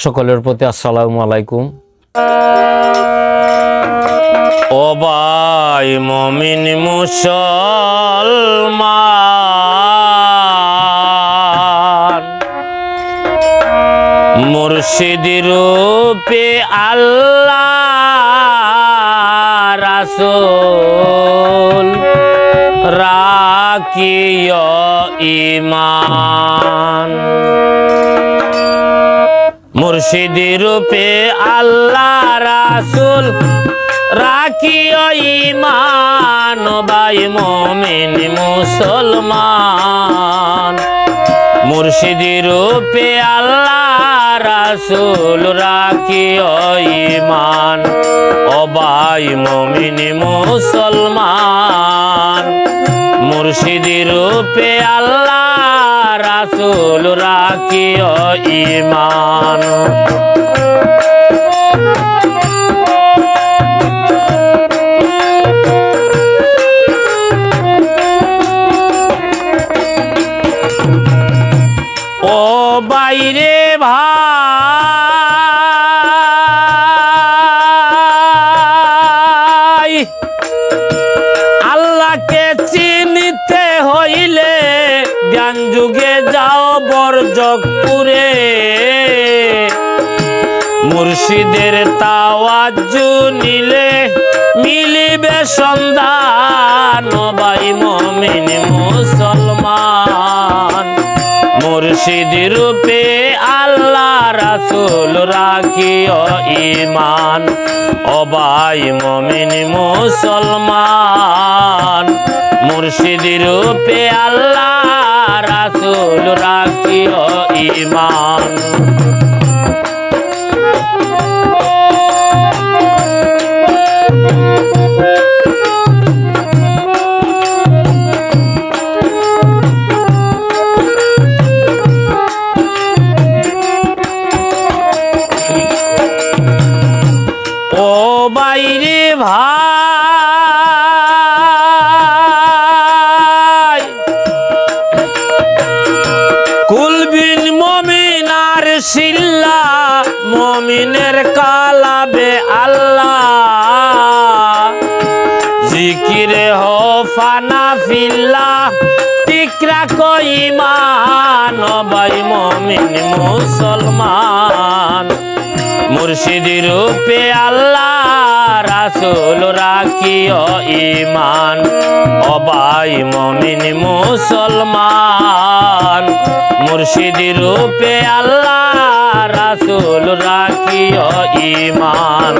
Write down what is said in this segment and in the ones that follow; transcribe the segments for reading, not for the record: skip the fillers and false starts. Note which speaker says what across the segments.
Speaker 1: সকলের প্রতি আসসালামু আলাইকুম। ও ভাই মুমিন মুসলমান, মুর্শিদি রূপে আল্লাহ রাসূল রাখিও ঈমান। মুর্শিদি রূপে আল্লাহ রাসূল রাখিও ঈমান। ভাই মুমিন মুসলমান, মুর্শিদি রূপে আল্লাহ রাসূল রাখিও ঈমান। ও ভাই মুমিন মুসলমান, মুর্শিদি রূপে আল্লাহ রাসূল রাখিও ঈমান। ও বাইরে ভাই, আল্লাহকে চিনিতে হইলে জ্ঞান যুগে যাও বরজকপুরে। মুর্শিদের তাওয়াজ্জু নিলে মিলিবে সন্ধান। ভাই মুমিন মুসলমান, মুর্শিদি রূপে আল্লাহ রাসূল রাখিও ঈমান। ও ভাই মুমিন মুসলমান, মুর্শিদি রূপে আল্লাহ রাসূল রাখিও ঈমান। ও বাইরে ভাই, কুলবিন মমিন আর শিল্লা, মমিনের কালাবে আল্লাহ। জিকিরে হো ফানা ফিল্লা, তিকরা কই ঈমান। ভাই মুমিন মুসলমান, মুর্শিদি রূপে আল্লাহ রাসূল রাখিও ঈমান। ও ভাই মুমিন মুসলমান, মুর্শিদি রূপে আল্লাহ রাসূল রাখিও ঈমান।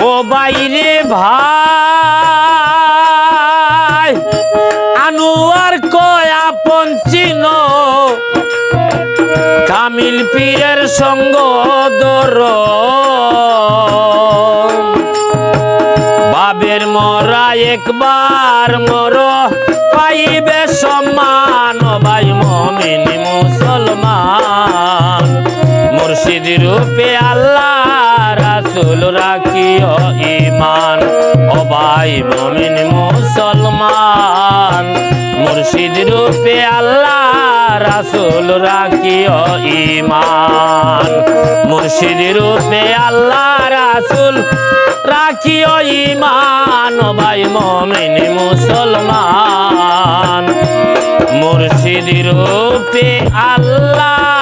Speaker 1: ও বাইরে ভাই, আনোয়ার কয় আপন চিনো, কামিল পীরের সঙ্গ ধর। বাবের মরা একবার মর, পাইবে সম্মান। ভাই মুমিন মুসলমান, মুর্শিদি রূপে আল্লাহ রাসূল রাখিও ঈমান। ও ভাই মুমিন মুসলমান, মুর্শিদি রূপে আল্লাহ রাসূল রাখিও ঈমান। মুর্শিদি রূপে আল্লাহ রাসূল রাখিও ঈমান। ও ভাই মুমিন মুসলমান, মুর্শিদি রূপে আল্লাহ